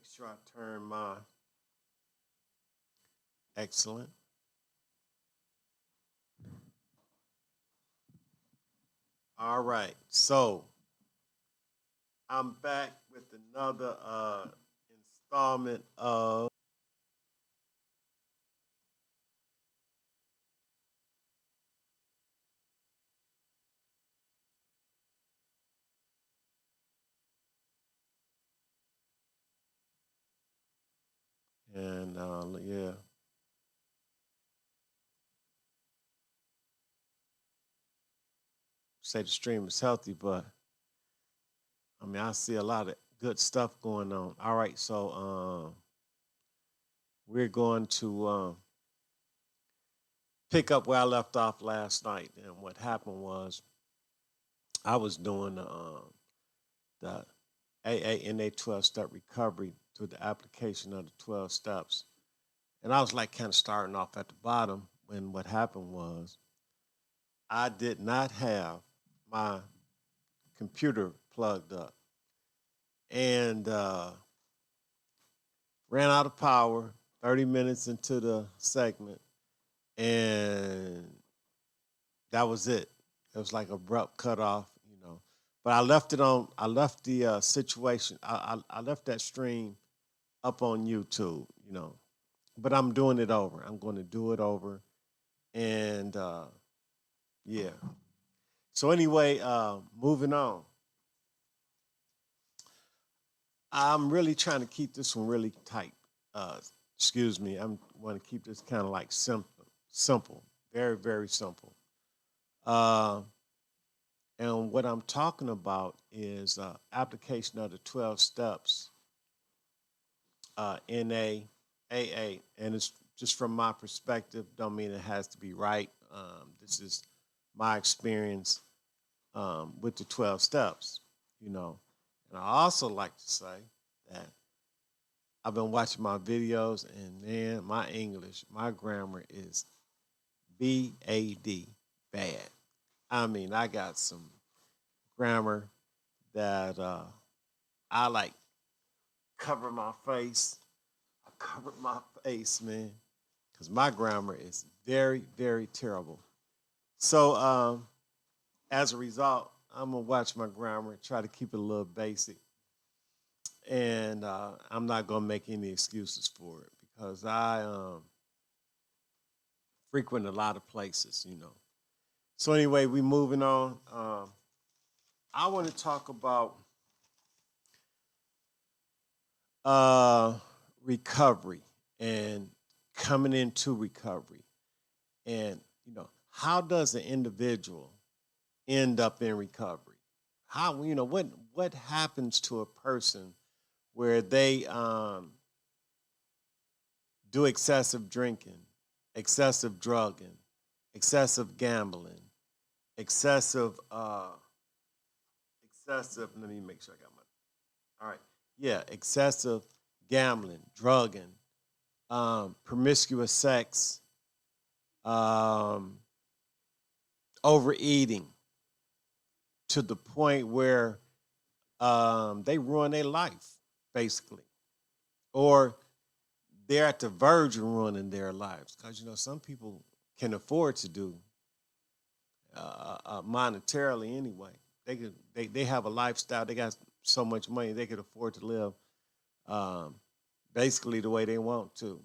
Make sure I turn my excellent. All right, so I'm back with another installment of and yeah. Say the stream is healthy, but I mean I see a lot of good stuff going on. All right, so we're going to pick up where I left off last night. And what happened was I was doing the AANA 12-step recovery through the application of the 12 steps. And I was like kind of starting off at the bottom when what happened was I did not have my computer plugged up and ran out of power 30 minutes into the segment, and that was it. It was like abrupt cutoff, you know. But I left it on. I left the situation. I left that stream up on YouTube, you know. But I'm doing it over. I'm going to do it over, and yeah. So anyway, moving on. I'm really trying to keep this one really tight. Excuse me. I'm want to keep this kind of like simple, very very simple. Uh, and what I'm talking about is application of the 12 steps in AA, and it's just from my perspective. Don't mean it has to be right. This is my experience with the 12 steps, you know. And I also like to say that I've been watching my videos, and man, my English, my grammar is bad. I mean, I got some grammar that I like cover my face. I covered my face, man, because my grammar is very, very terrible. So as a result, I'm gonna watch my grammar, try to keep it a little basic, and I'm not gonna make any excuses for it because I frequent a lot of places, you know. So anyway, we moving on. I want to talk about uh, recovery and coming into recovery, and you know, how does an individual end up in recovery? How you know what happens to a person where they do excessive drinking, excessive drugging, excessive gambling, excessive excessive. Let me make sure I got my. All right, yeah, excessive gambling, drugging, promiscuous sex, um, overeating, to the point where they ruin their life, basically, or they're at the verge of ruining their lives. Because you know some people can afford to do monetarily anyway. They have a lifestyle. They got so much money they could afford to live um, basically the way they want to.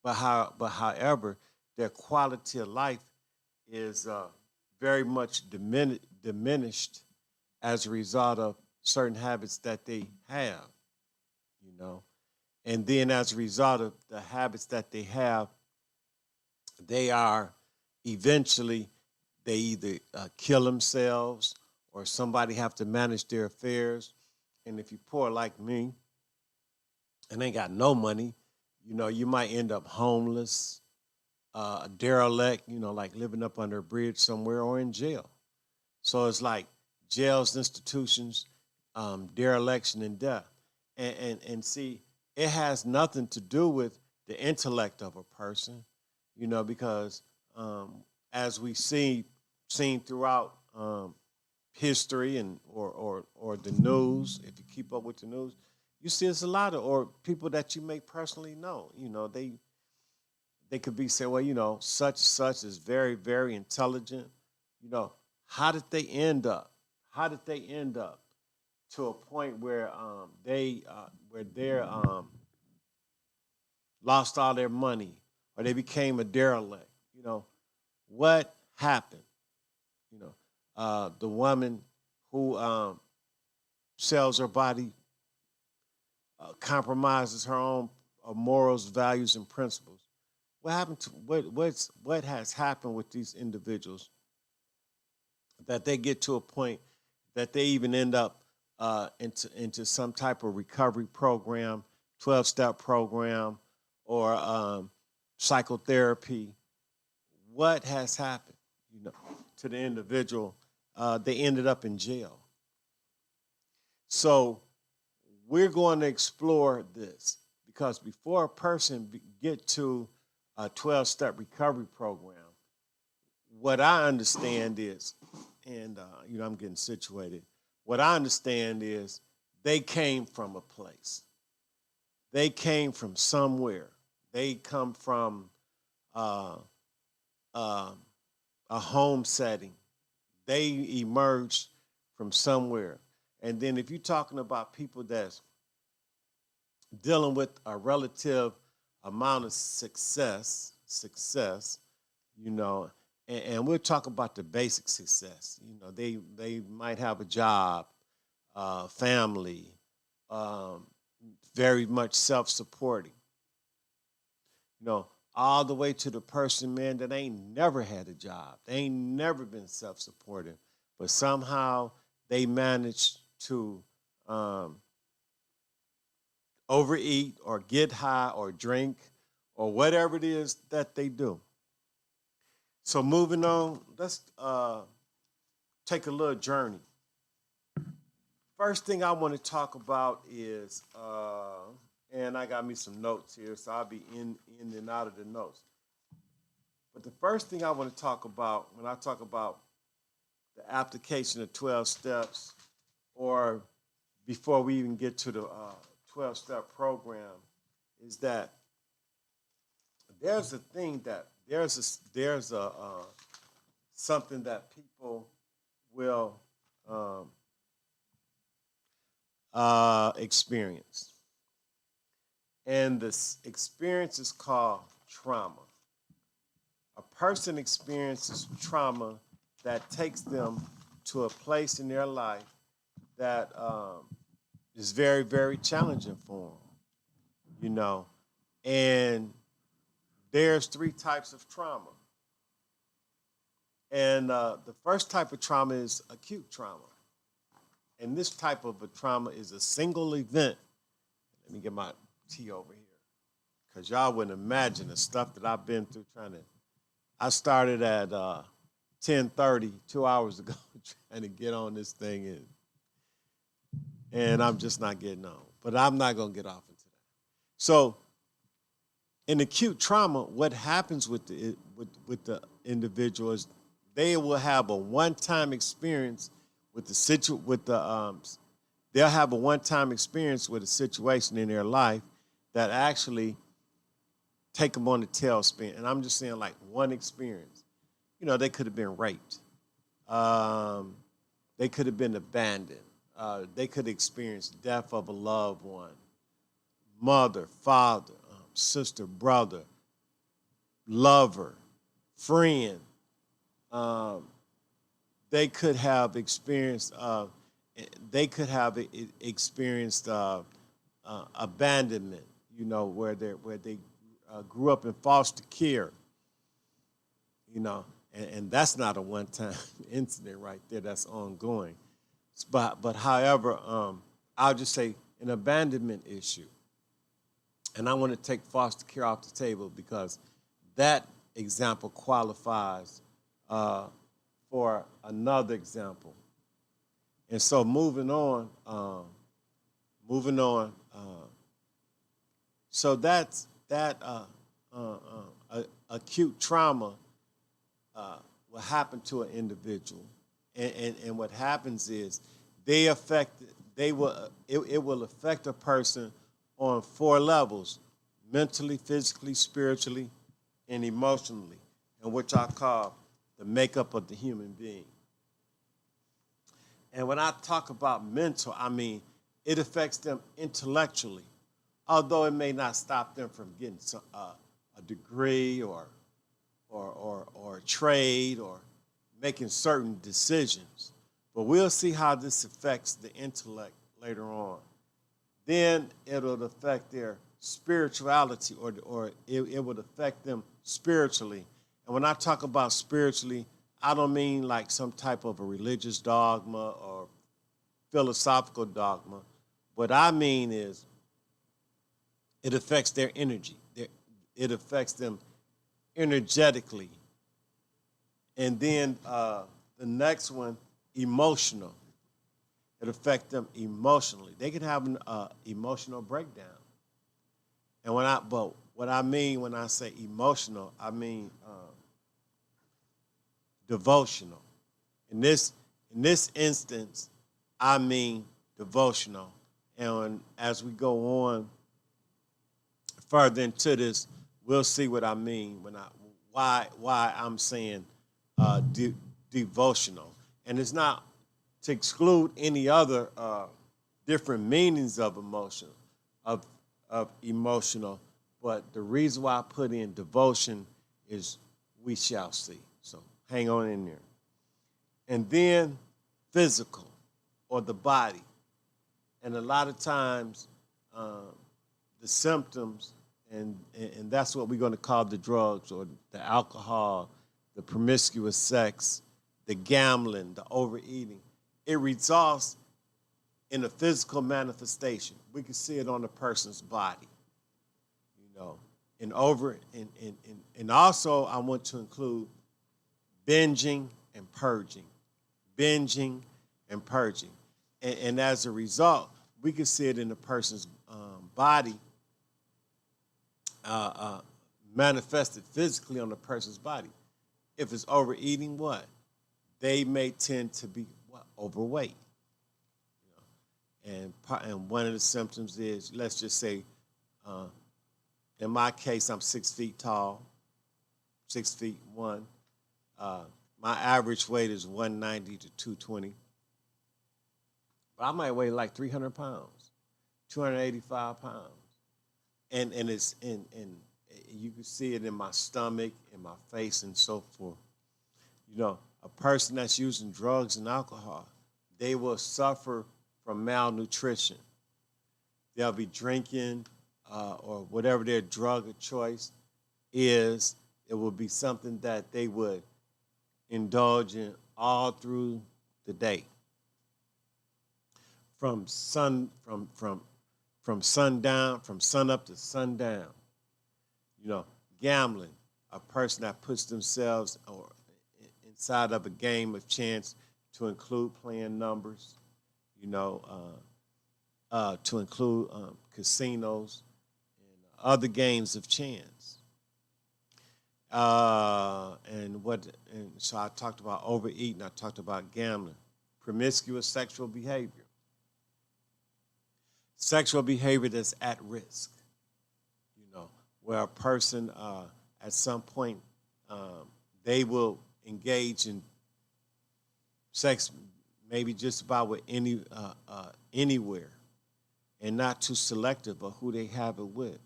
But however, their quality of life is very much diminished as a result of certain habits that they have, you know. And then as a result of the habits that they have, they are eventually they either kill themselves or somebody have to manage their affairs. And if you're poor like me and ain't got no money, you know, you might end up homeless, a derelict, you know, like living up under a bridge somewhere or in jail. So it's like jails, institutions, dereliction, and death. And see, it has nothing to do with the intellect of a person, you know, because as we seen throughout history and or the news, if you keep up with the news, You see it's a lot of, or people that you may personally know. They could be saying, well, such and such is very, very intelligent. You know, how did they end up? How did they end up to a point where they're lost all their money or they became a derelict? What happened? The woman who sells her body compromises her own morals, values, and principles. What happened to what has happened with these individuals that they get to a point that they even end up into some type of recovery program, 12-step program, or psychotherapy? What has happened, to the individual? They ended up in jail. So we're going to explore this because before a person get to a 12-step recovery program, what I understand is, and I'm getting situated. What I understand is they came from a place. They came from somewhere. They come from a home setting. They emerged from somewhere. And then if you're talking about people that's dealing with a relative amount of success, and we'll talk about the basic success. They might have a job, family, very much self-supporting. All the way to the person, man, that ain't never had a job. They ain't never been self-supporting, but somehow they managed to overeat or get high or drink or whatever it is that they do. So moving on, let's take a little journey. First thing I want to talk about is, and I got me some notes here, so I'll be in and out of the notes. But the first thing I want to talk about when I talk about the application of 12 steps, or before we even get to the 12-step program, is that there's a thing that there's a something that people will experience, and this experience is called trauma. A person experiences trauma that takes them to a place in their life that is very, very challenging for them, and there's 3 types of trauma. And the first type of trauma is acute trauma. And this type of a trauma is a single event. Let me get my tea over here, because y'all wouldn't imagine the stuff that I've been through I started at 10:30, 2 hours ago, trying to get on this thing, and I'm just not getting on. But I'm not going to get off into that. So in acute trauma, what happens with the individual is they will have a one-time experience they'll have a one-time experience with a situation in their life that actually take them on the tailspin. And I'm just saying, like, one experience. They could have been raped. They could have been abandoned. They could experience death of a loved one, mother, father, sister, brother, lover, friend. They could have experienced abandonment, where they grew up in foster care, and that's not a one-time incident right there. That's ongoing. But however, I'll just say an abandonment issue. And I want to take foster care off the table because that example qualifies for another example. And so moving on. So that's acute trauma will happen to an individual, and what happens is they it will affect a person on 4 levels: mentally, physically, spiritually, and emotionally, and which I call the makeup of the human being. And when I talk about mental, I mean it affects them intellectually, although it may not stop them from getting a degree or a trade or making certain decisions. But we'll see how this affects the intellect later on. Then it'll affect their spirituality, or it would affect them spiritually. And when I talk about spiritually, I don't mean like some type of a religious dogma or philosophical dogma. What I mean is it affects their energy. It affects them energetically. And then the next one, emotional. It affects them emotionally. They can have an emotional breakdown. And what I mean when I say emotional, I mean devotional. In this instance, I mean devotional. And as we go on further into this, we'll see what I mean when why I'm saying devotional. And it's not to exclude any other different meanings of emotion, of emotional, but the reason why I put in devotion is we shall see. So hang on in there. And then physical, or the body. And a lot of times the symptoms, and that's what we're going to call the drugs or the alcohol, the promiscuous sex, the gambling, the overeating. It results in a physical manifestation. We can see it on a person's body, you know. And also I want to include binging and purging. Binging and purging. And as a result, we can see it in a person's body manifested physically on a person's body. If it's overeating, what? They may tend to be overweight. You know? And one of the symptoms is, let's just say, in my case, I'm 6 feet tall, 6'1". My average weight is 190 to 220. But I might weigh like 300 pounds, 285 pounds. And it's and you can see it in my stomach, in my face, and so forth. You know, a person that's using drugs and alcohol, they will suffer from malnutrition. They'll be drinking or whatever their drug of choice is. It will be something that they would indulge in all through the day. From sun up to sundown. You know, gambling, a person that puts themselves inside of a game of chance, to include playing numbers, you know, to include casinos and other games of chance. And so I talked about overeating, I talked about gambling, promiscuous sexual behavior. Sexual behavior that's at risk, you know, where a person at some point they will engage in sex maybe just about with anywhere, and not too selective of who they have it with.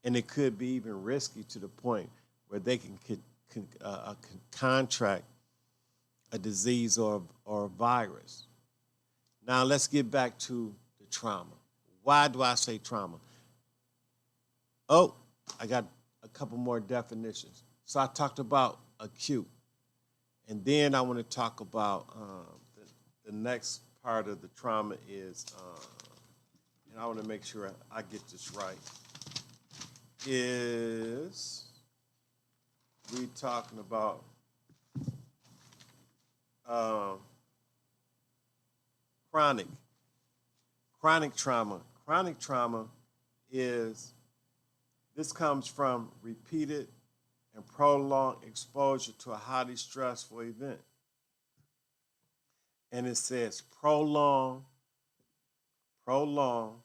And it could be even risky to the point where they can contract a disease or a virus. Now let's get back to the trauma. Why do I say trauma? Oh, I got a couple more definitions. So I talked about acute. And then I want to talk about the next part of the trauma is, and I want to make sure I get this right, is we talking about chronic trauma. Chronic trauma this comes from repeated and prolonged exposure to a highly stressful event. And it says prolonged prolonged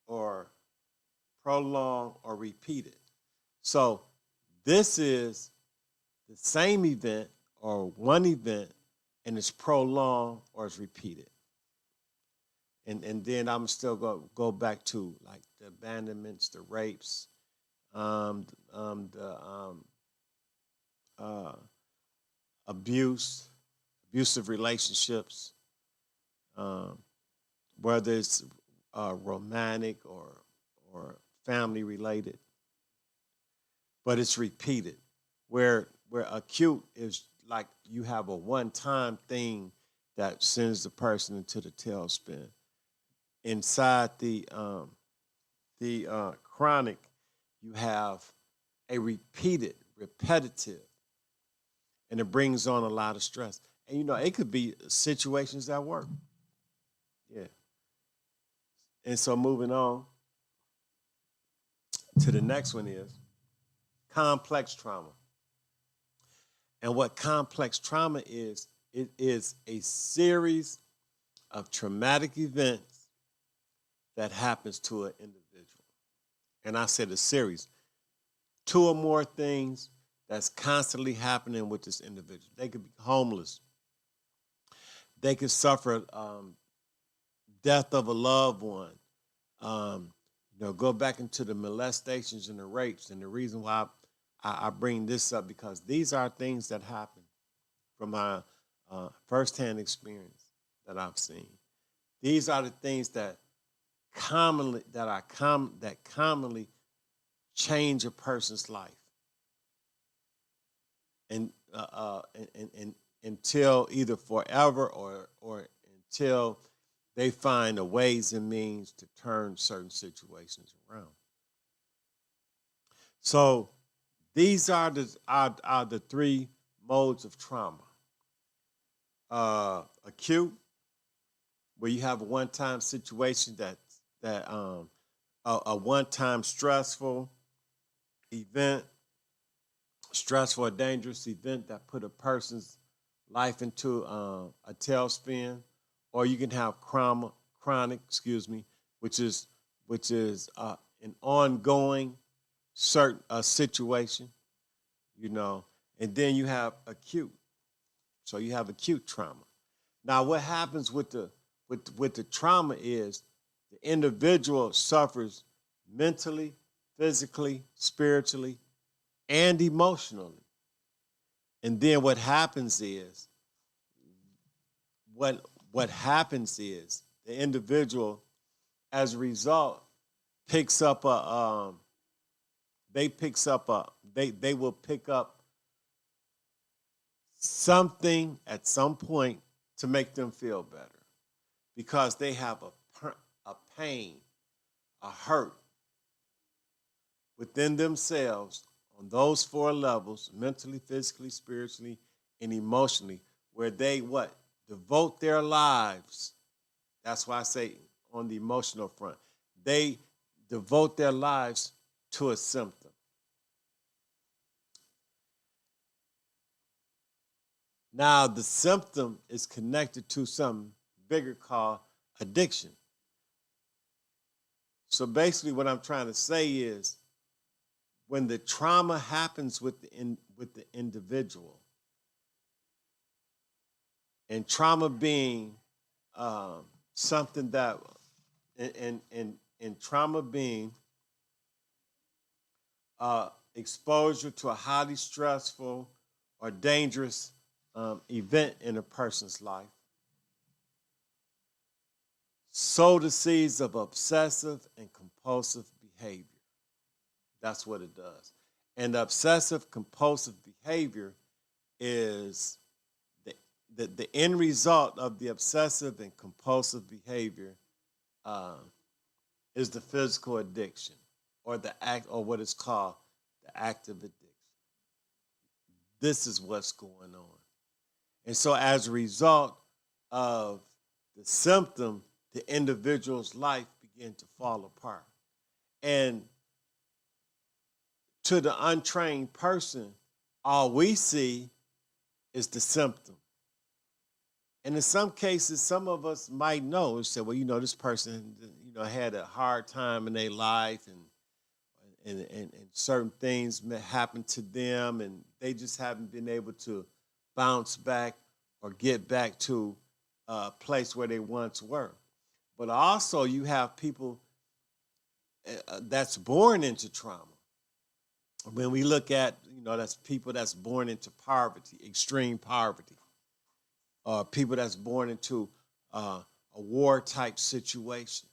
or prolonged or repeated. So this is the same event or one event, and it's prolonged or it's repeated. And then I'm still go back to like the abandonments, the rapes, the abusive relationships, whether it's romantic or family related, but it's repeated. Where acute is like you have a one-time thing that sends the person into the tailspin. Inside the chronic, you have a repetitive, and it brings on a lot of stress. And you know, it could be situations at work. Yeah. And so moving on to the next one is complex trauma. And what complex trauma is, it is a series of traumatic events that happens to an individual. And I said a series, two or more things that's constantly happening with this individual. They could be homeless. They could suffer death of a loved one. Go back into the molestations and the rapes. And the reason why I bring this up, because these are things that happen from my firsthand experience that I've seen. These are the things that commonly change a person's life, and until either forever or until they find the ways and means to turn certain situations around. So these are the three modes of trauma. Acute, where you have a one-time situation a one-time stressful event, stressful or dangerous event that put a person's life into a tailspin, or you can have chronic, which is an ongoing certain situation, and then you have acute. So you have acute trauma. Now, what happens with the trauma is the individual suffers mentally, physically, spiritually, and emotionally. And then what happens is the individual, as a result, they will pick up something at some point to make them feel better, because they have a pain, a hurt within themselves on those four levels: mentally, physically, spiritually, and emotionally, where they devote their lives. That's why I say on the emotional front, they devote their lives to a symptom. Now, the symptom is connected to something bigger called addiction. So basically what I'm trying to say is, when the trauma happens with the individual, and trauma being something that, and trauma being exposure to a highly stressful or dangerous event in a person's life, sow the seeds of obsessive and compulsive behavior. That's what it does. And obsessive compulsive behavior is the end result of the obsessive and compulsive behavior is the physical addiction, or the act, or what is called the active addiction. This is what's going on. And so as a result of the symptom, the individual's life began to fall apart. And to the untrained person, all we see is the symptom. And in some cases, some of us might know and say, well, this person, had a hard time in their life, and certain things may happen to them, and they just haven't been able to bounce back or get back to a place where they once were. But also, you have people that's born into trauma. When we look at, that's people that's born into poverty, extreme poverty, people that's born into a war type situation.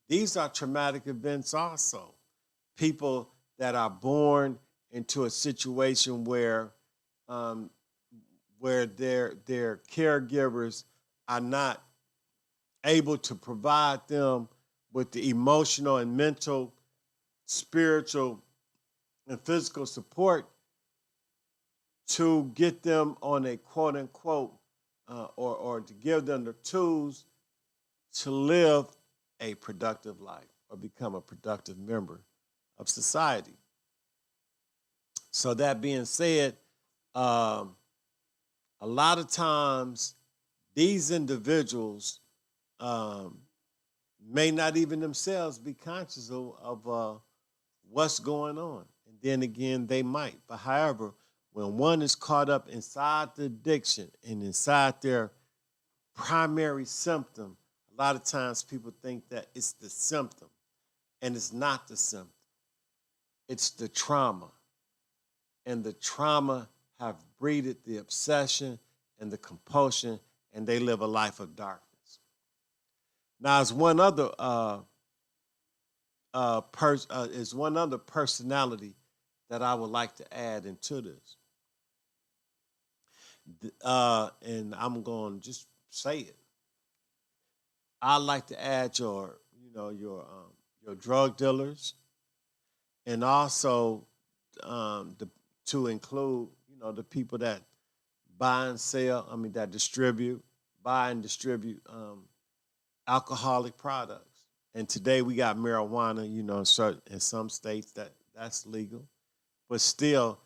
These are traumatic events also. People that are born into a situation where their caregivers are not able to provide them with the emotional and mental, spiritual, and physical support to get them on a quote unquote or to give them the tools to live a productive life or become a productive member of society. So that being said, a lot of times these individuals may not even themselves be conscious of what's going on. And then again, they might. But however, when one is caught up inside the addiction and inside their primary symptom, a lot of times people think that it's the symptom, and it's not the symptom. It's the trauma. And the trauma have breeded the obsession and the compulsion, and they live a life of darkness. Now, there's one other personality that I would like to add into this, and I'm going to just say it. I like to add your drug dealers, and also to include the people that buy and sell. That buy and distribute alcoholic products. And today we got marijuana, in some states that's legal, but still,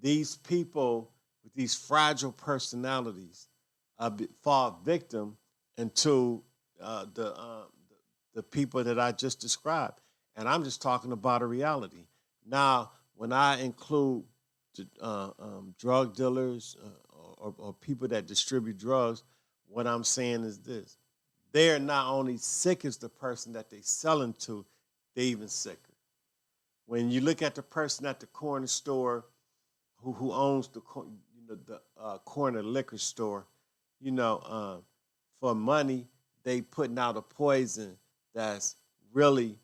these people with these fragile personalities fall victim into the people that I just described. And I'm just talking about a reality. Now, when I include drug dealers or people that distribute drugs, what I'm saying is this. They're not only sick as the person that they're selling to, they're even sicker. When you look at the person at the corner store who owns the corner liquor store, for money, they putting out a poison that's really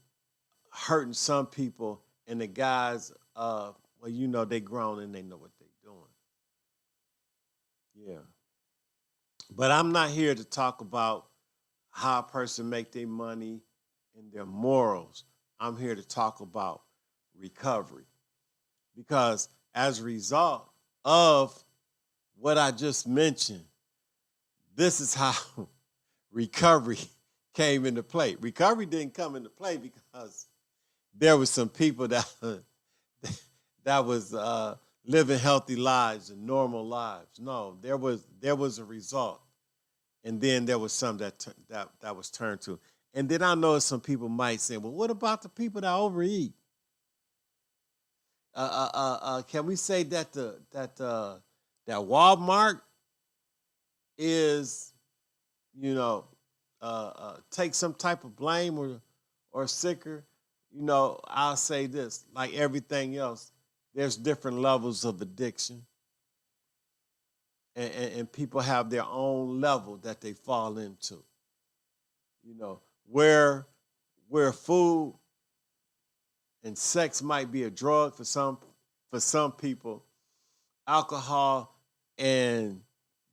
hurting some people in the guise of, they grown and they know what they're doing. Yeah. But I'm not here to talk about how a person make their money and their morals. I'm here to talk about recovery. Because as a result of what I just mentioned, this is how recovery came into play. Recovery didn't come into play because there were some people that was living healthy lives and normal lives. No, there was a result, and then there was some that was turned to. And then I know some people might say, "Well, what about the people that overeat? Can we say that that Walmart is, take some type of blame or sicker?" I'll say this: like everything else, there's different levels of addiction, and people have their own level that they fall into. Where food and sex might be a drug for some people, alcohol and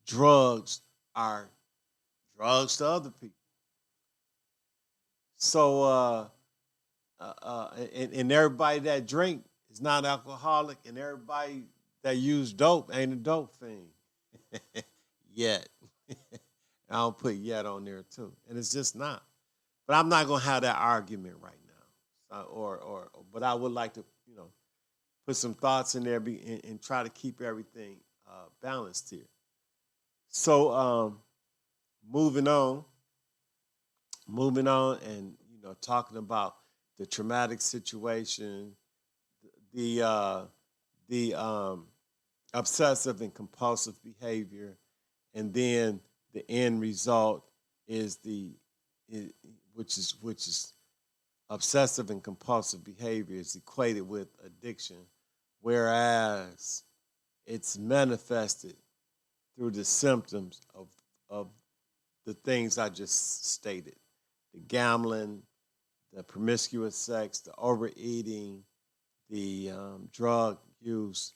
drugs are drugs to other people. So and everybody that drink is not alcoholic, and everybody that use dope ain't a dope fiend yet. I don't put yet on there too, and it's just not. But I'm not gonna have that argument right now, but I would like to, put some thoughts in there and try to keep everything balanced here. So moving on, and talking about the traumatic situation, the obsessive and compulsive behavior, and then the end result is which is obsessive and compulsive behavior is equated with addiction, whereas it's manifested through the symptoms of the things I just stated: the gambling, the promiscuous sex, the overeating, the drug use,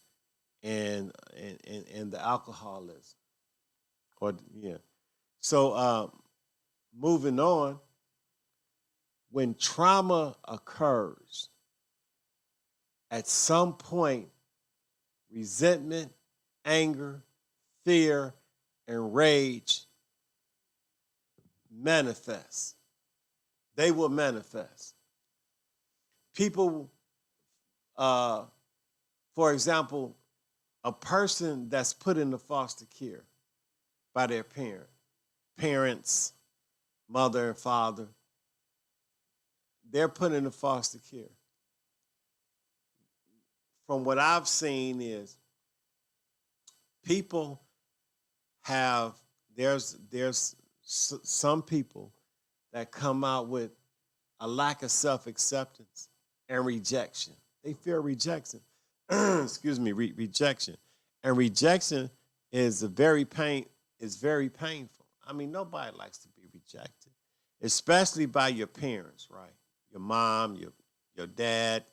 and the alcoholism. Or yeah. So moving on, when trauma occurs, at some point, resentment, anger, fear, and rage manifest. They will manifest. People, for example, a person that's put into foster care by their parents, mother and father, they're put into foster care. From what I've seen is people have, there's some people that come out with a lack of self-acceptance and rejection. They fear rejection. Excuse me, rejection. And rejection is very painful. I mean, nobody likes to be rejected, especially by your parents, right? Your mom, your dad,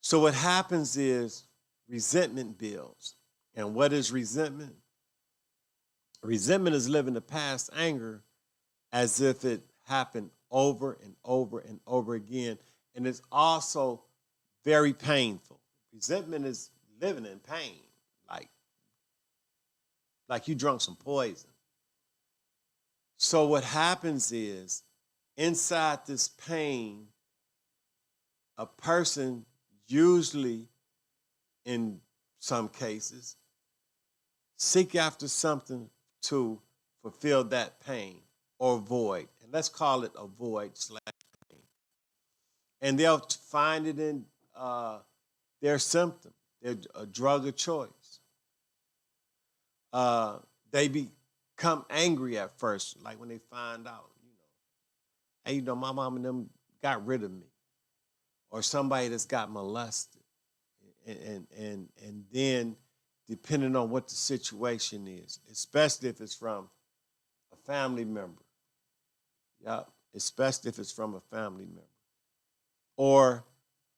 So what happens is resentment builds. And what is resentment? Resentment is living the past anger as if it happened over and over and over again. And it's also very painful. Resentment is living in pain, like you drunk some poison. So what happens is, inside this pain, a person usually, in some cases, seek after something to fulfill that pain or void. And let's call it a void / pain. And they'll find it in their symptom, their drug of choice. They become angry at first, like when they find out, hey, my mom and them got rid of me, or somebody that's got molested, and then depending on what the situation is, especially if it's from a family member, especially if it's from a family member or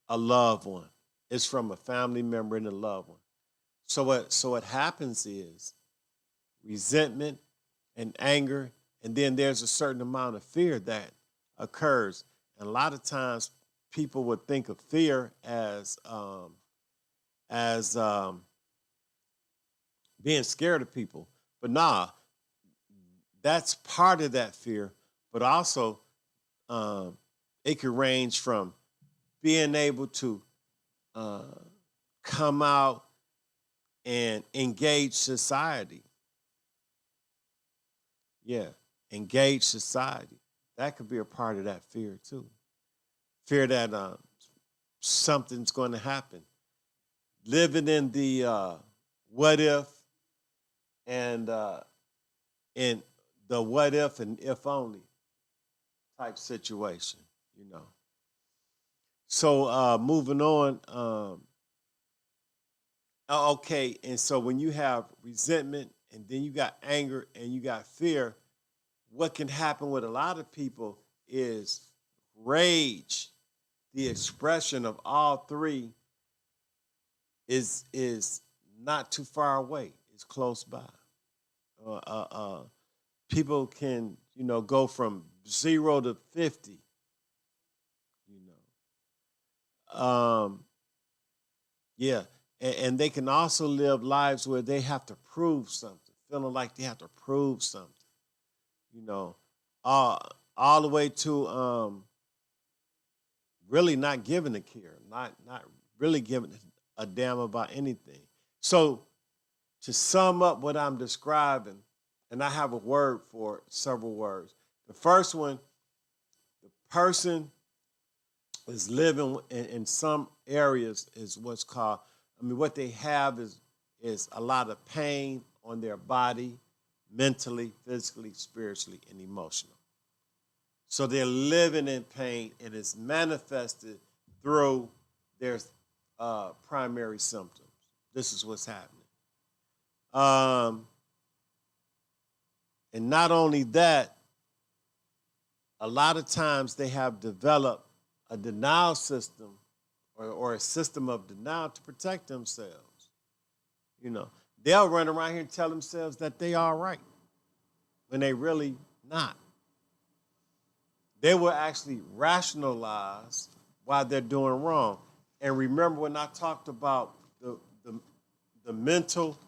a loved one. It's from a family member and a loved one. So what happens is resentment and anger, and then there's a certain amount of fear that occurs. And a lot of times people would think of fear as being scared of people. But nah, that's part of that fear. But also it can range from being able to come out and engage society. Yeah, engage society. That could be a part of that fear too. Fear that something's going to happen. Living in the what if and in the what if and if only type situation, So moving on. Okay, and so when you have resentment and then you got anger and you got fear, what can happen with a lot of people is rage. The expression of all three is not too far away. It's close by. People can, go from 0 to 50. Yeah, and they can also live lives where they have to prove something, feeling like they have to prove something. All the way to really not giving a care, not really giving a damn about anything. So to sum up what I'm describing, and I have a word for it, several words. The first one, the person is living in some areas is what's called, what they have is a lot of pain on their body, mentally, physically, spiritually, and emotional. So they're living in pain, and it's manifested through their primary symptoms. This is what's happening. And not only that, a lot of times they have developed a denial system or a system of denial to protect themselves. They'll run around here and tell themselves that they are right when they really not. They will actually rationalize why they're doing wrong. And remember when I talked about the mental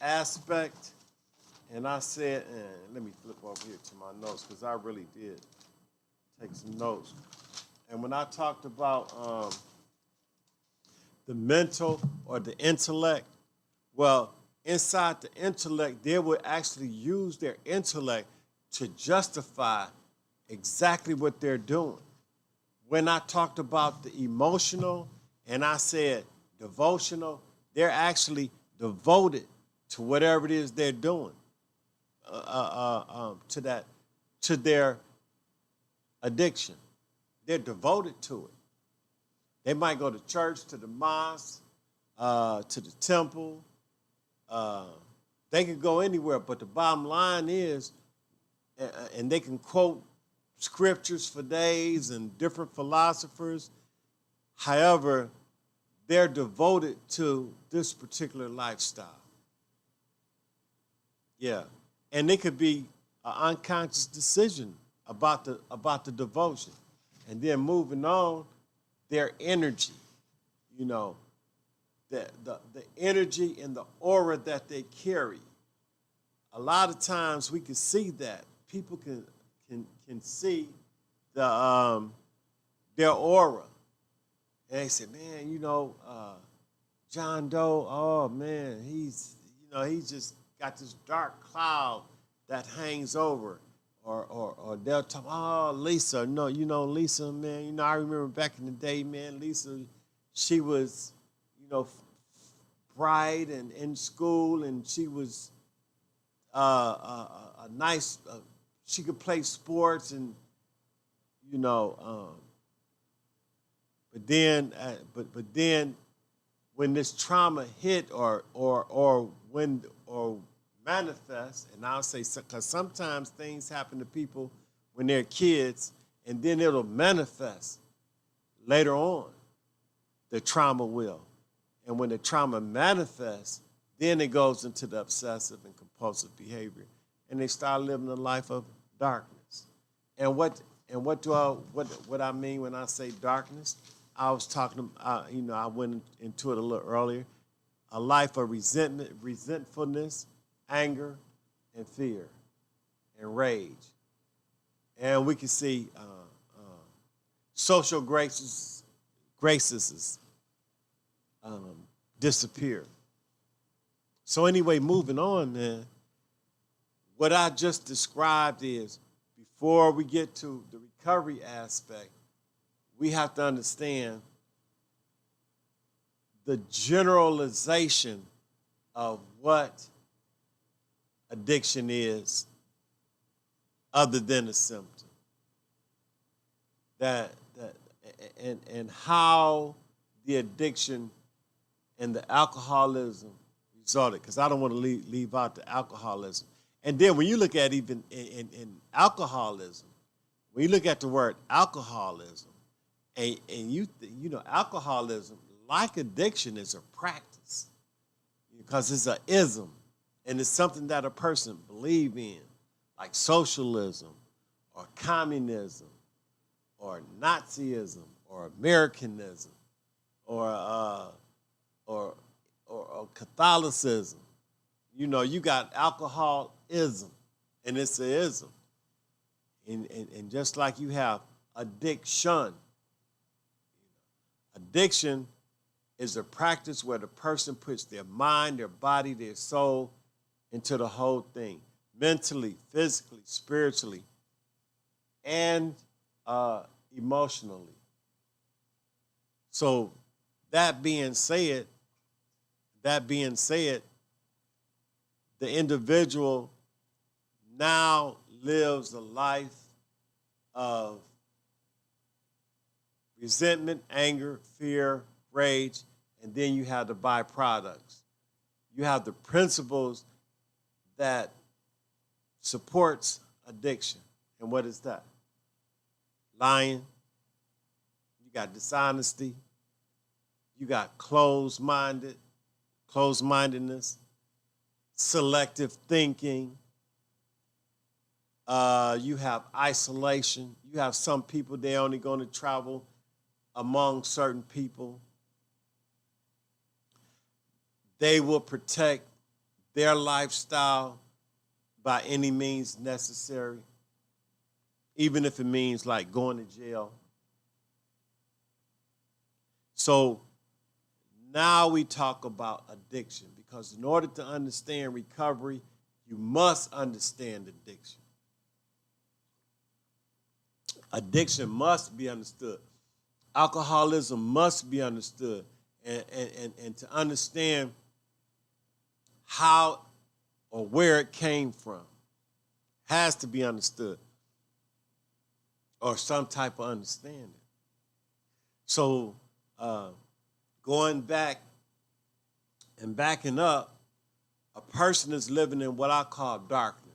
aspect, and I said, and let me flip over here to my notes because I really did take some notes. And when I talked about the mental or the intellect, well, inside the intellect, they would actually use their intellect to justify exactly what they're doing. When I talked about the emotional and I said devotional, they're actually devoted to whatever it is they're doing, to their addiction. They're devoted to it. They might go to church, to the mosque, to the temple. They can go anywhere, but the bottom line is, and they can quote scriptures for days and different philosophers. However, they're devoted to this particular lifestyle. Yeah. And it could be an unconscious decision about the devotion. And then moving on, their energy, the energy and the aura that they carry. A lot of times we can see that. People can see their aura. And they say, man, John Doe, oh man, he's just got this dark cloud that hangs over. Or they'll talk, oh, Lisa, Lisa, man, I remember back in the day, man, Lisa, she was, bright and in school, and she was a nice, she could play sports, and, but then when this trauma hit or manifest, and I'll say, because sometimes things happen to people when they're kids, and then it'll manifest later on. The trauma will. And when the trauma manifests, then it goes into the obsessive and compulsive behavior, and they start living a life of darkness. And what I mean when I say darkness, I was talking, I went into it a little earlier, a life of resentment, resentfulness, anger, and fear, and rage. And we can see social graces disappear. So anyway, moving on, man, what I just described is, before we get to the recovery aspect, we have to understand the generalization of what addiction is other than a symptom. And how the addiction and the alcoholism resulted, because I don't want to leave out the alcoholism. And then when you look at even in alcoholism, when you look at the word alcoholism, and alcoholism, like addiction, is a practice, because it's an ism, and it's something that a person believes in, like socialism or communism or Nazism or Americanism or Catholicism. You got alcoholism, and it's an ism. And just like you have addiction is a practice where the person puts their mind, their body, their soul into the whole thing, mentally, physically, spiritually, and emotionally. So that being said, the individual now lives a life of resentment, anger, fear, rage, and then you have the byproducts. You have the principles that supports addiction. And what is that? Lying. You got dishonesty. You got closed-mindedness, selective thinking. You have isolation. You have some people, they're only going to travel among certain people. They will protect their lifestyle by any means necessary, even if it means like going to jail. So now we talk about addiction, because in order to understand recovery, you must understand addiction. Addiction must be understood. Alcoholism must be understood. And to understand how or where it came from has to be understood, or some type of understanding. So going back and backing up, a person is living in what I call darkness.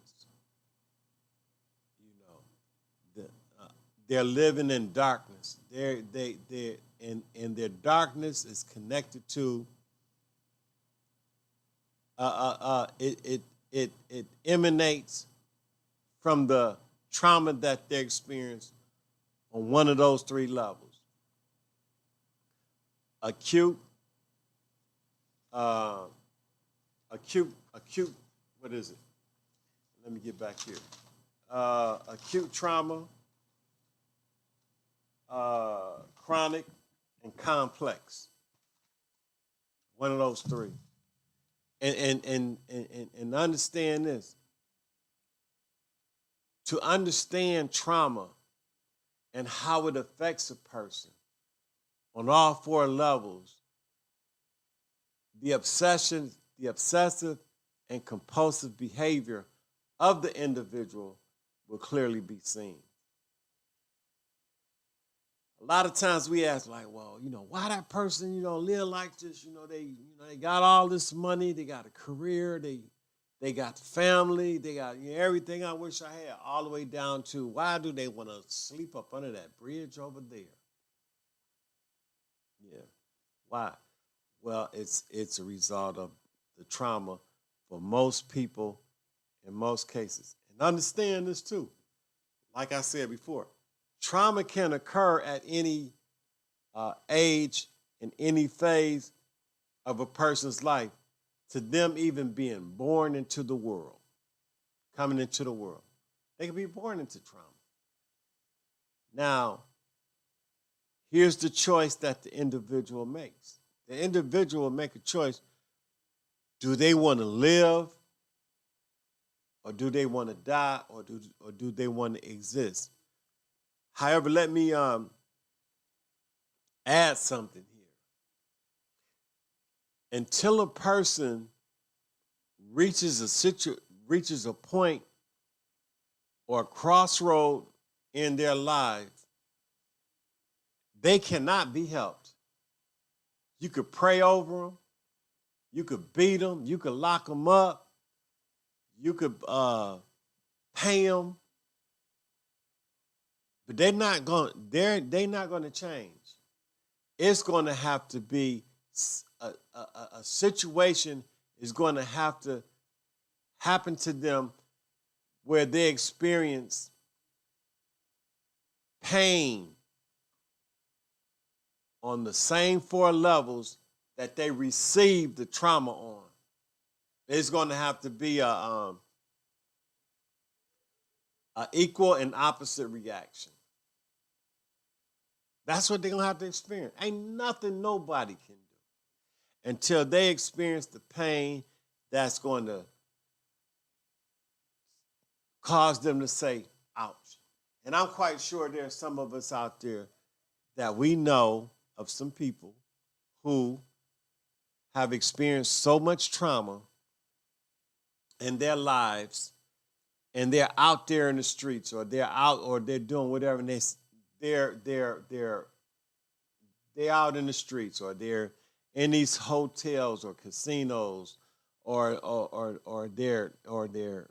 They're living in darkness. And their darkness is connected to it emanates from the trauma that they experienced on one of those three levels: acute. What is it? Let me get back here. Acute trauma, chronic, and complex. One of those three. And understand this. To understand trauma and how it affects a person on all four levels, the obsessive and compulsive behavior of the individual will clearly be seen. A lot of times we ask, like, well, why that person, live like this? They got all this money, they got a career, they got the family, they got everything I wish I had, all the way down to why do they want to sleep up under that bridge over there? Yeah. Why? Well, it's a result of the trauma for most people in most cases. And understand this too. Like I said before, trauma can occur at any age, in any phase of a person's life, to them even being born into the world, coming into the world. They can be born into trauma. Now, here's the choice that the individual makes. The individual will make a choice. Do they want to live, or do they want to die, or do they want to exist? However, let me add something here. Until a person reaches a point or a crossroad in their life, they cannot be helped. You could pray over them, you could beat them, you could lock them up, you could pay them, but they're not going to change. It's going to have to be a situation is going to have to happen to them where they experience pain on the same four levels that they received the trauma on. There's going to have to be a equal and opposite reaction. That's what they're going to have to experience. Ain't nothing nobody can do. until they experience the pain that's going to cause them to say, ouch. And I'm quite sure there's some of us out there that we know of some people who have experienced so much trauma in their lives, and they're out there in the streets, or they're out, or they're doing whatever, and they're out in the streets, or they're in these hotels or casinos, or they're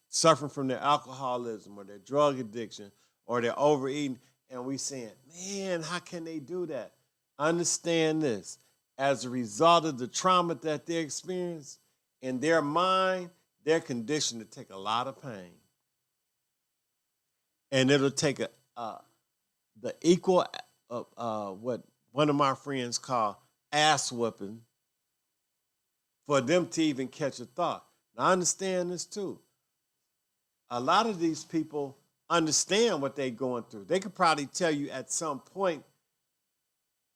suffering from their alcoholism or their drug addiction or their overeating, and we saying, man, how can they do that? Understand this. As a result of the trauma that they experience, in their mind, they're conditioned to take a lot of pain. And it'll take the equal, what one of my friends call ass whooping, for them to even catch a thought. Now, I understand this too. A lot of these people understand what they're going through. They could probably tell you at some point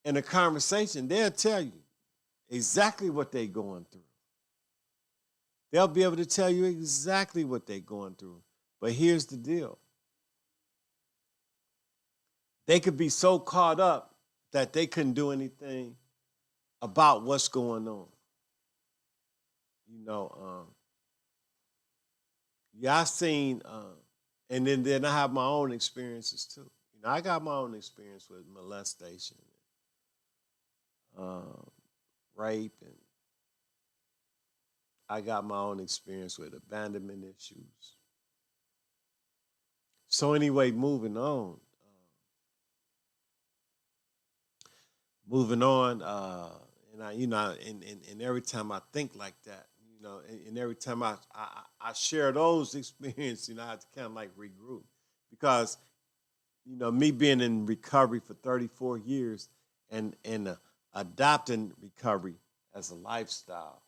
in a conversation, they'll tell you exactly what they're going through. They'll be able to tell you exactly what they're going through. But here's the deal. They could be so caught up that they couldn't do anything about what's going on. You know, yeah, I seen, and then I have my own experiences too. You know, I got my own experience with molestation, rape, and I got my own experience with abandonment issues. So anyway, moving on, and I, you know, and every time I think like that, you know, and every time I share those experiences, you know, I have to kind of like regroup, because, you know, me being in recovery for 34 years and adopting recovery as a lifestyle,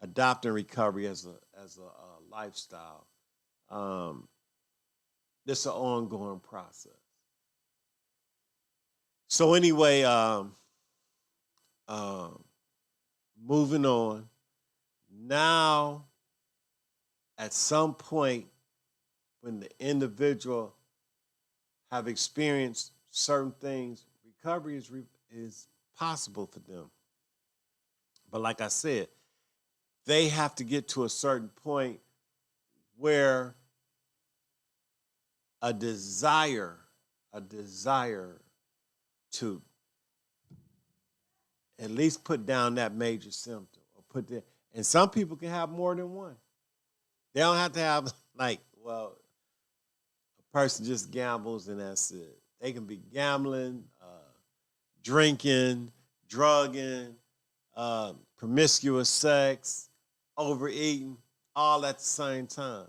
adopting recovery as a lifestyle, it's an ongoing process. So anyway, moving on. Now, at some point, when the individual have experienced certain things, recovery is possible for them. But like I said, they have to get to a certain point where a desire to at least put down that major symptom, or and some people can have more than one. They don't have to have, like, well, a person just gambles and that's it. They can be gambling, drinking, drugging, promiscuous sex, overeating, all at the same time.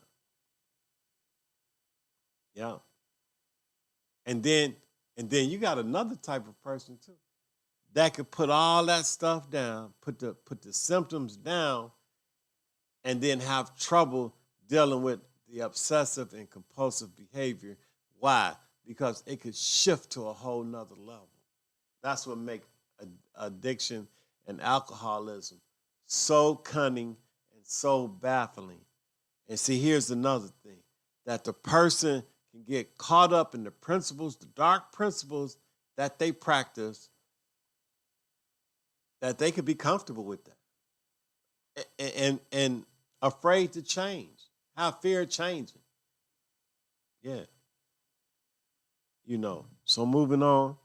Yeah. And then you got another type of person too that could put all that stuff down, put the symptoms down, and then have trouble dealing with the obsessive and compulsive behavior. Why? Because it could shift to a whole nother level. That's what makes addiction and alcoholism so cunning and so baffling. And see, here's another thing, that the person can get caught up in the principles, the dark principles that they practice, that they could be comfortable with that and afraid to change, have fear of changing. Yeah. You know, so moving on.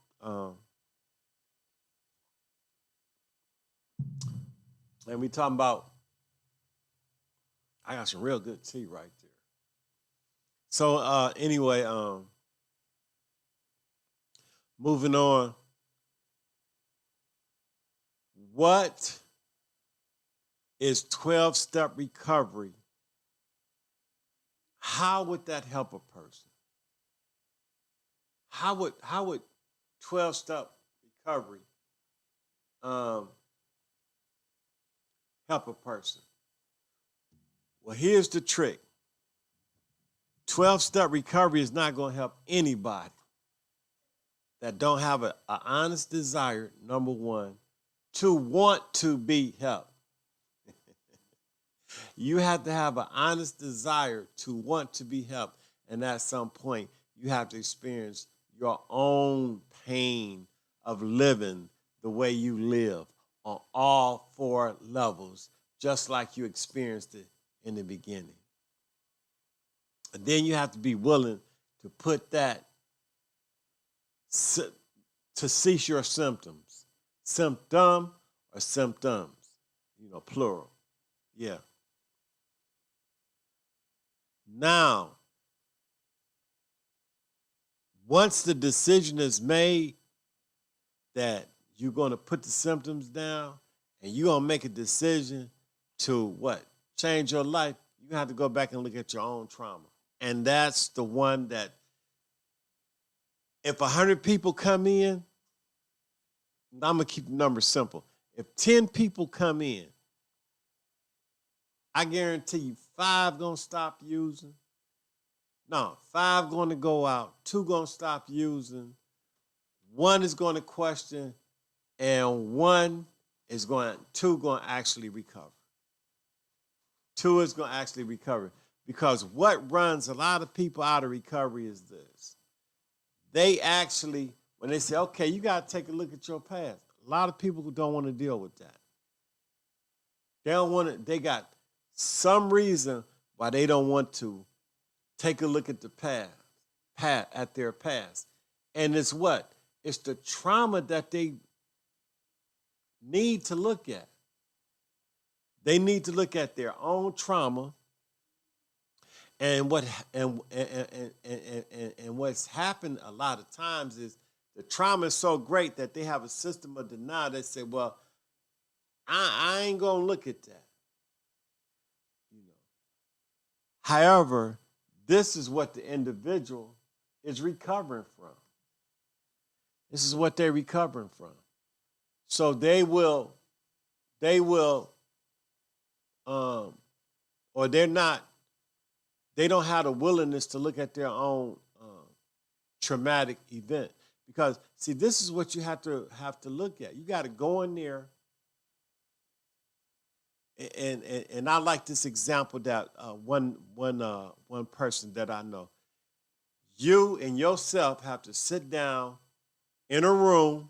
And we talking about, I got some real good tea right there. So anyway, moving on. What is 12-step recovery? How would that help a person? How would 12-step recovery help a person? Well, here's the trick. 12-step recovery is not going to help anybody that don't have an honest desire, number one, to want to be helped. You have to have an honest desire to want to be helped. And at some point, you have to experience your own pain of living the way you live on all 4 levels, just like you experienced it in the beginning. And then you have to be willing to put that, to cease your symptoms. Symptom or symptoms, plural. Yeah. Now, once the decision is made that you're going to put the symptoms down and you're going to make a decision to what? Change your life, you have to go back and look at your own trauma. And that's the one that if 100 people come in, I'm going to keep the numbers simple. If 10 people come in, I guarantee you 5 going to stop using. No, 5 going to go out, 2 going to stop using, 1 is going to question, and 2 going to actually recover. 2 is going to actually recover. Because what runs a lot of people out of recovery is this. They actually, when they say, okay, you got to take a look at your past, a lot of people who don't want to deal with that. They don't want to, they got some reason why they don't want to take a look at the past, at their past. And it's what? It's the trauma that they need to look at. They need to look at their own trauma and what's happened a lot of times is the trauma is so great that they have a system of denial that say, well, I ain't gonna look at that. However, this is what the individual is recovering from. This is what they're recovering from. So they don't have the willingness to look at their own traumatic event. Because, see, this is what you have to look at. You got to go in there, and I like this example that one person that I know. You and yourself have to sit down in a room,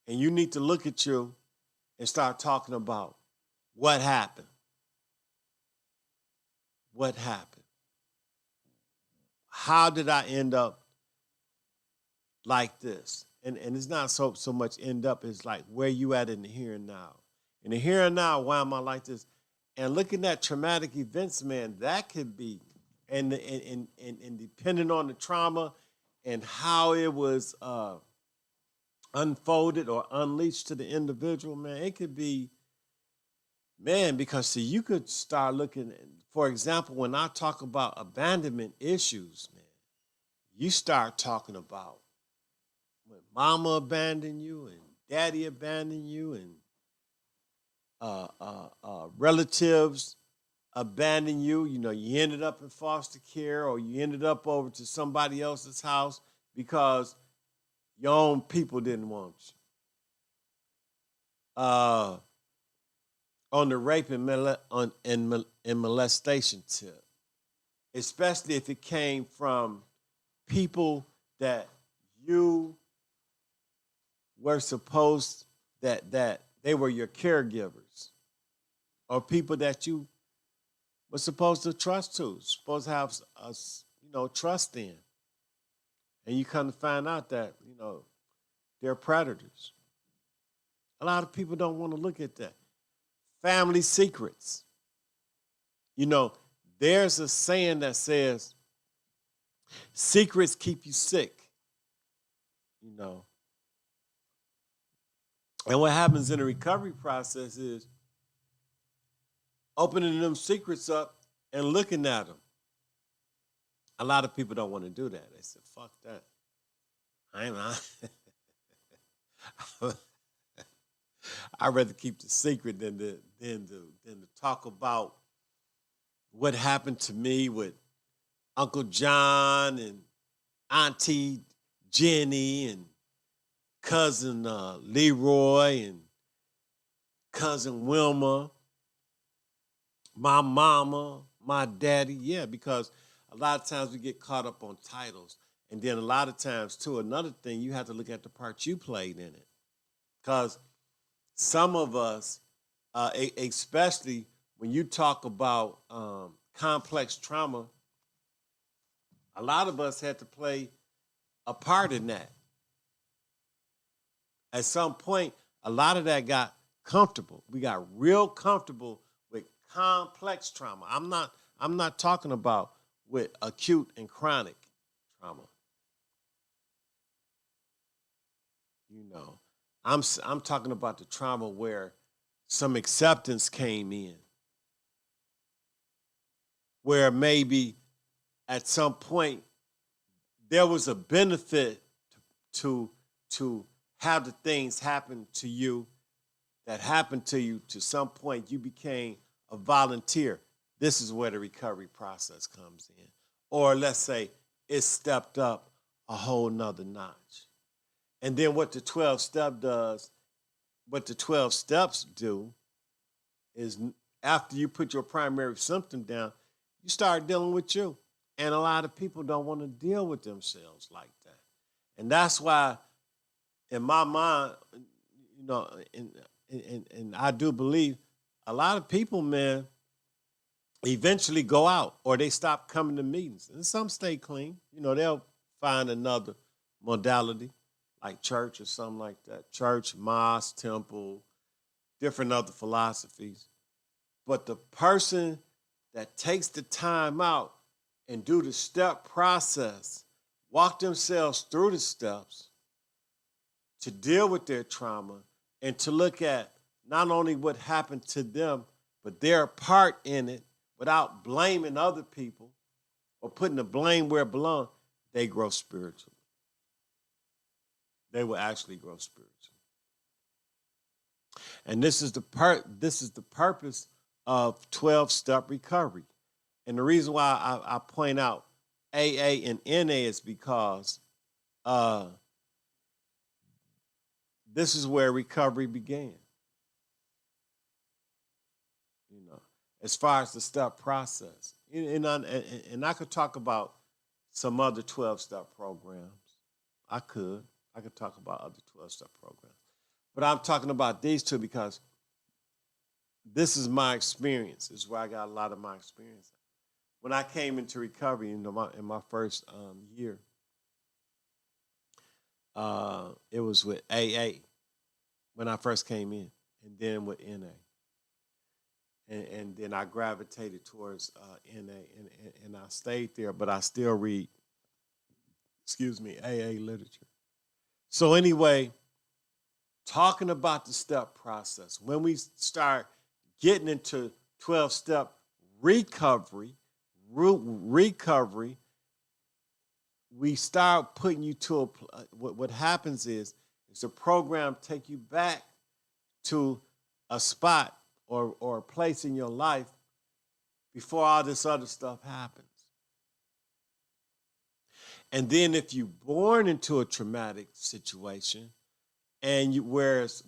and you need to look at you and start talking about what happened. What happened? How did I end up like this? And it's not so much end up, it's like where you at in the here and now. In the here and now, why am I like this? And looking at traumatic events, man, that could be, and depending on the trauma and how it was unfolded or unleashed to the individual, man, it could be, man, because see, you could start looking at, for example, when I talk about abandonment issues, man, you start talking about when mama abandoned you and daddy abandoned you and relatives abandon you. You ended up in foster care or you ended up over to somebody else's house because your own people didn't want you. On the rape and molestation tip, especially if it came from people that you were supposed that they were your caregivers, or people that you were supposed to trust to, supposed to have trust in, and you come to find out that they're predators. A lot of people don't want to look at that. Family secrets. There's a saying that says, secrets keep you sick. And what happens in the recovery process is opening them secrets up and looking at them. A lot of people don't want to do that. They say, fuck that. I'd rather keep the secret than to talk about what happened to me with Uncle John and Auntie Jenny and cousin Leroy and cousin Wilma, my mama, my daddy. Yeah, because a lot of times we get caught up on titles. And then a lot of times, too, another thing, you have to look at the part you played in it. Because some of us, especially when you talk about complex trauma, a lot of us had to play a part in that. At some point, a lot of that got comfortable. We got real comfortable with complex trauma. I'm not talking about with acute and chronic trauma. You know, I'm talking about the trauma where some acceptance came in, where maybe at some point there was a benefit to have the things happen to you that happened to you. To some point you became a volunteer. This is where the recovery process comes in. Or let's say it stepped up a whole nother notch. And then what the 12 steps do is after you put your primary symptom down, you start dealing with you. And a lot of people don't want to deal with themselves like that. And that's why, in my mind, you know, and I do believe a lot of people, man, eventually go out or they stop coming to meetings. And some stay clean. You know, they'll find another modality like church or something like that. Church, mosque, temple, different other philosophies. But the person that takes the time out and do the step process, walk themselves through the steps to deal with their trauma and to look at not only what happened to them, but their part in it without blaming other people or putting the blame where it belongs, they grow spiritually. They will actually grow spiritually. And this is the purpose of 12-step recovery. And the reason why I point out AA and NA is because this is where recovery began. You know, as far as the step process. And I could talk about some other 12-step programs. I could talk about other 12-step programs. But I'm talking about these two because this is my experience. This is where I got a lot of my experience. When I came into recovery, you know, in my first year, it was with AA when I first came in, and then with NA. And then I gravitated towards NA, and I stayed there, but I still read, AA literature. So anyway, talking about the step process, when we start getting into 12-step recovery, we start putting you to what happens is the program take you back to a spot or a place in your life before all this other stuff happens. And then if you're born into a traumatic situation, and whereas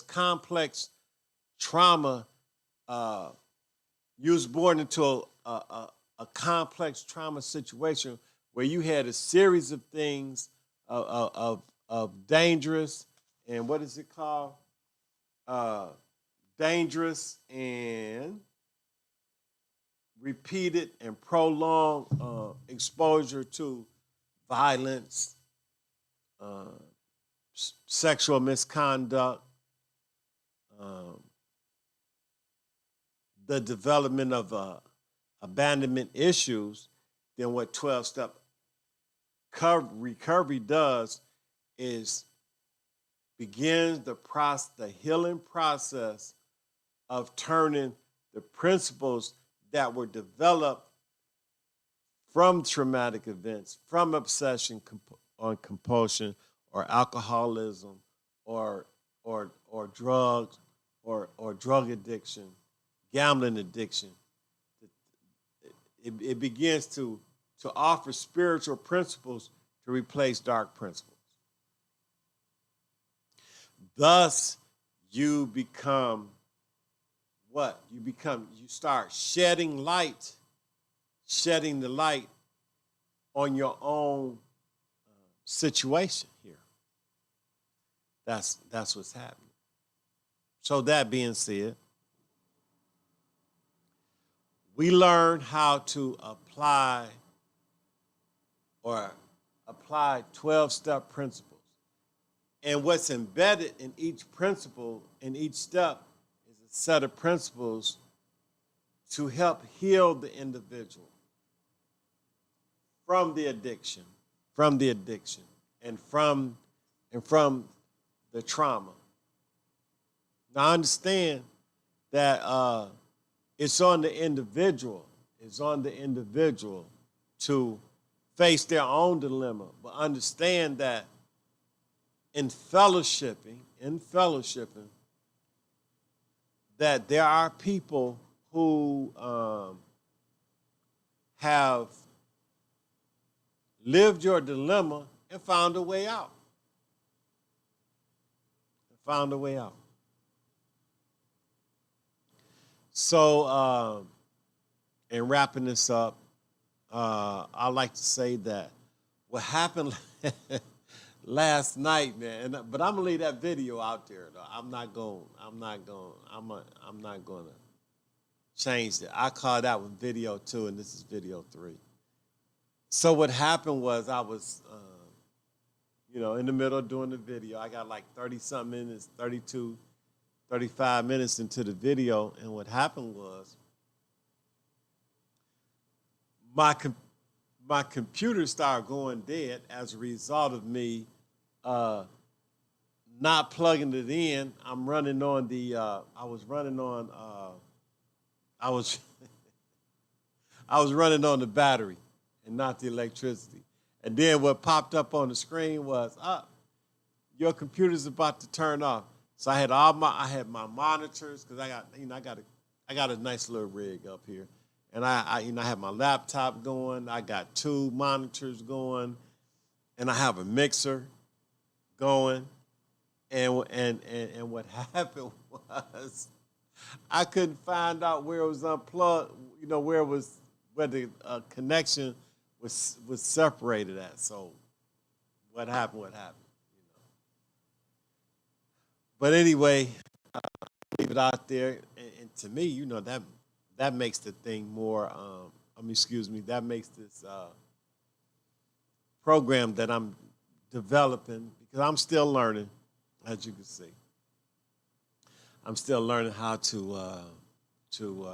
complex trauma, you was born into a complex trauma situation where you had a series of things of dangerous and what is it called? Dangerous and repeated and prolonged exposure to violence, sexual misconduct, the development of abandonment issues, then what 12-step recovery does is begins the healing process of turning the principles that were developed from traumatic events, from obsession on compulsion or alcoholism or drugs or drug addiction, gambling addiction. It begins to offer spiritual principles to replace dark principles. Thus, you become what? You start shedding the light on your own situation here. That's what's happening. So that being said, we learn how to apply 12-step principles. And what's embedded in each principle, in each step, is a set of principles to help heal the individual from the addiction, and from the trauma. Now, I understand that it's on the individual to face their own dilemma, but understand that in fellowshipping, that there are people who have lived your dilemma and found a way out. So, in wrapping this up, I'd like to say that what happened last night, man. But I'm gonna leave that video out there, though. I'm not gonna change it. I call that one video 2, and this is video 3. So what happened was I was, in the middle of doing the video. I got like 30-something minutes, 32, 35 minutes into the video, and what happened was my computer started going dead as a result of me not plugging it in. I'm running on the. I was running on the battery and not the electricity. And then what popped up on the screen was, your computer's about to turn off. So I had my monitors, because I got a nice little rig up here. And I have my laptop going. I got 2 monitors going, and I have a mixer going. And what happened was I couldn't find out where it was unplugged. Where the connection was separated at. So what happened? But anyway, leave it out there. And to me, that makes the thing more, that makes this program that I'm developing, because I'm still learning, as you can see. I'm still learning how to do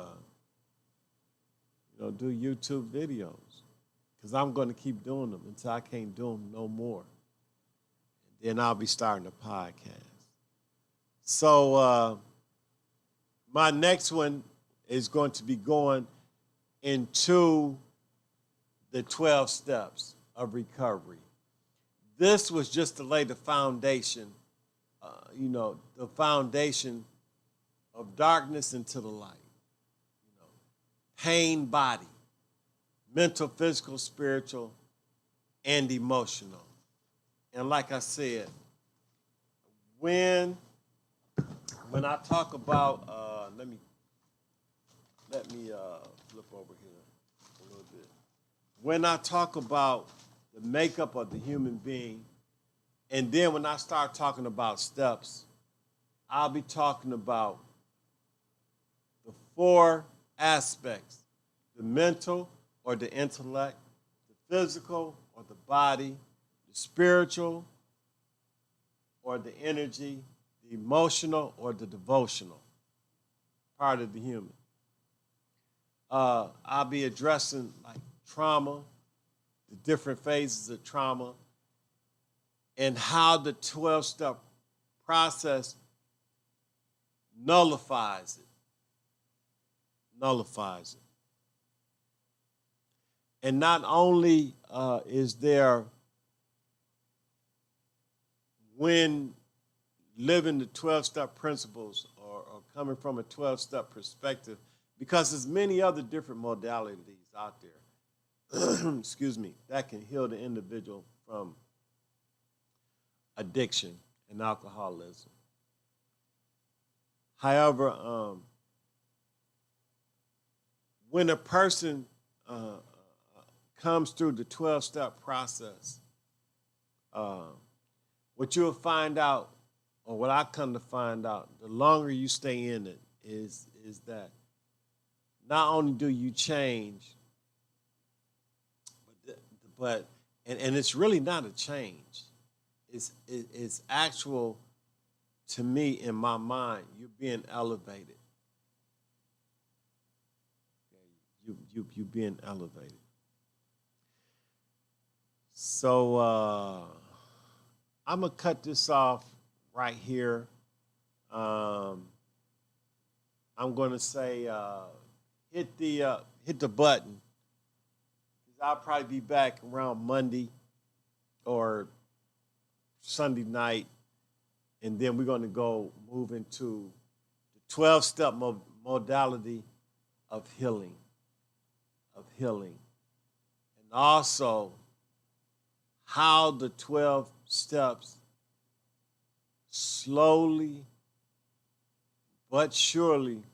YouTube videos, because I'm going to keep doing them until I can't do them no more. And then I'll be starting a podcast. So my next one is going to be going into the 12 steps of recovery. This was just to lay the foundation, the foundation of darkness into the light. Pain, body, mental, physical, spiritual, and emotional. And like I said, when I talk about, let me flip over here a little bit. When I talk about the makeup of the human being, and then when I start talking about steps, I'll be talking about the 4 aspects: the mental or the intellect, the physical or the body, the spiritual or the energy, the emotional or the devotional part of the human. I'll be addressing like trauma, the different phases of trauma, and how the 12-step process nullifies it. And not only is there, when living the 12-step principles or coming from a 12-step perspective, because there's many other different modalities out there, that can heal the individual from addiction and alcoholism. However, when a person comes through the 12-step process, what you'll find out, or what I come to find out, the longer you stay in it, is that not only do you change, but and it's really not a change. It's actual, to me, in my mind, you're being elevated. You being elevated. So I'm gonna cut this off right here. I'm gonna say hit the button. I'll probably be back around Monday or Sunday night, and then we're going to go move into the 12-step modality of healing, and also how the 12 steps slowly but surely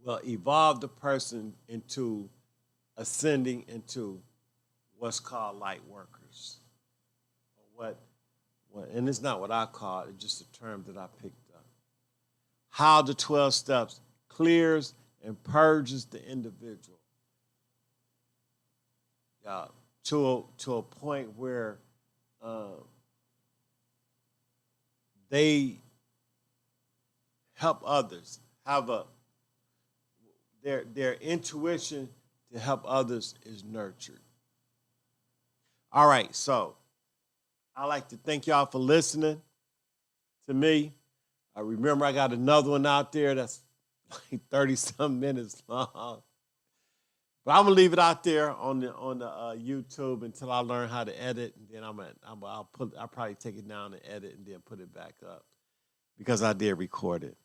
will evolve the person into ascending into what's called light workers. And it's not what I call it, it's just a term that I picked up. How the 12 steps clears and purges the individual to a point where they help others, have their intuition to help others is nurtured. All right, so I'd like to thank y'all for listening to me. I remember I got another one out there that's like 30-some minutes long. But I'm gonna leave it out there on the YouTube until I learn how to edit, and then I'll probably take it down and edit and then put it back up because I did record it.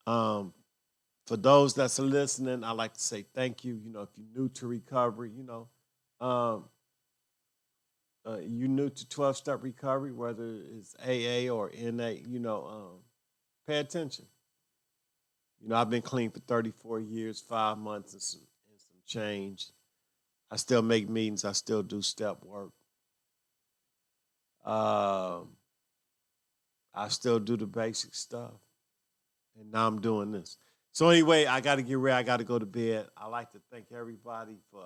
For those that's listening, I'd like to say thank you. You know, if you're new to recovery, you're new to 12-step recovery, whether it's AA or NA, pay attention. You know, I've been clean for 34 years, 5 months, and some change. I still make meetings. I still do step work. I still do the basic stuff. And now I'm doing this. So anyway, I got to get ready. I got to go to bed. I'd like to thank everybody for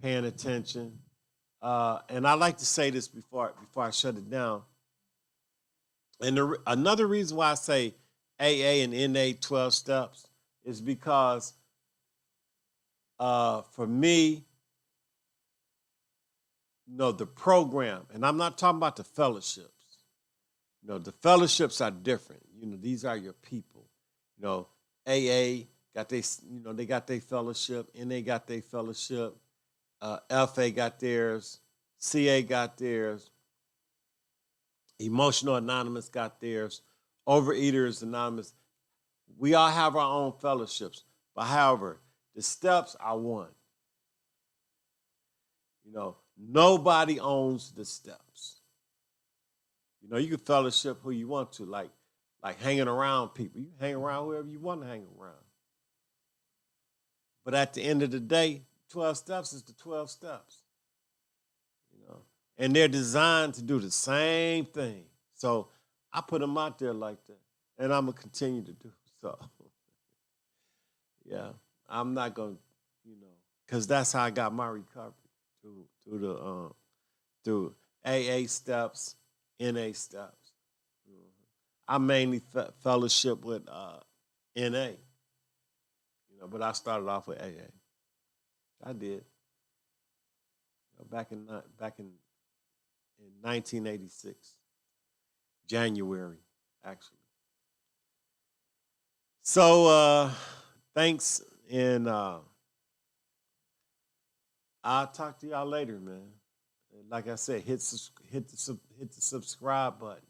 paying attention. And I like to say this before I shut it down. And another reason why I say AA and NA 12 steps is because for me, the program, and I'm not talking about the fellowships. The fellowships are different. These are your people. AA got they got their fellowship, NA got their fellowship, FA got theirs, CA got theirs, Emotional Anonymous got theirs, Overeaters Anonymous. We all have our own fellowships, but however, the steps are one. Nobody owns the steps. You can fellowship who you want to, like hanging around people. You hang around whoever you want to hang around. But at the end of the day, 12 steps is the 12 steps. And they're designed to do the same thing. So I put them out there like that. And I'm going to continue to do so. Yeah, I'm not going to, because that's how I got my recovery, through AA steps, NA steps. I mainly fellowship with NA, but I started off with AA. I did. Back in 1986, January, actually. So thanks, and I'll talk to y'all later, man. Like I said, hit the subscribe button.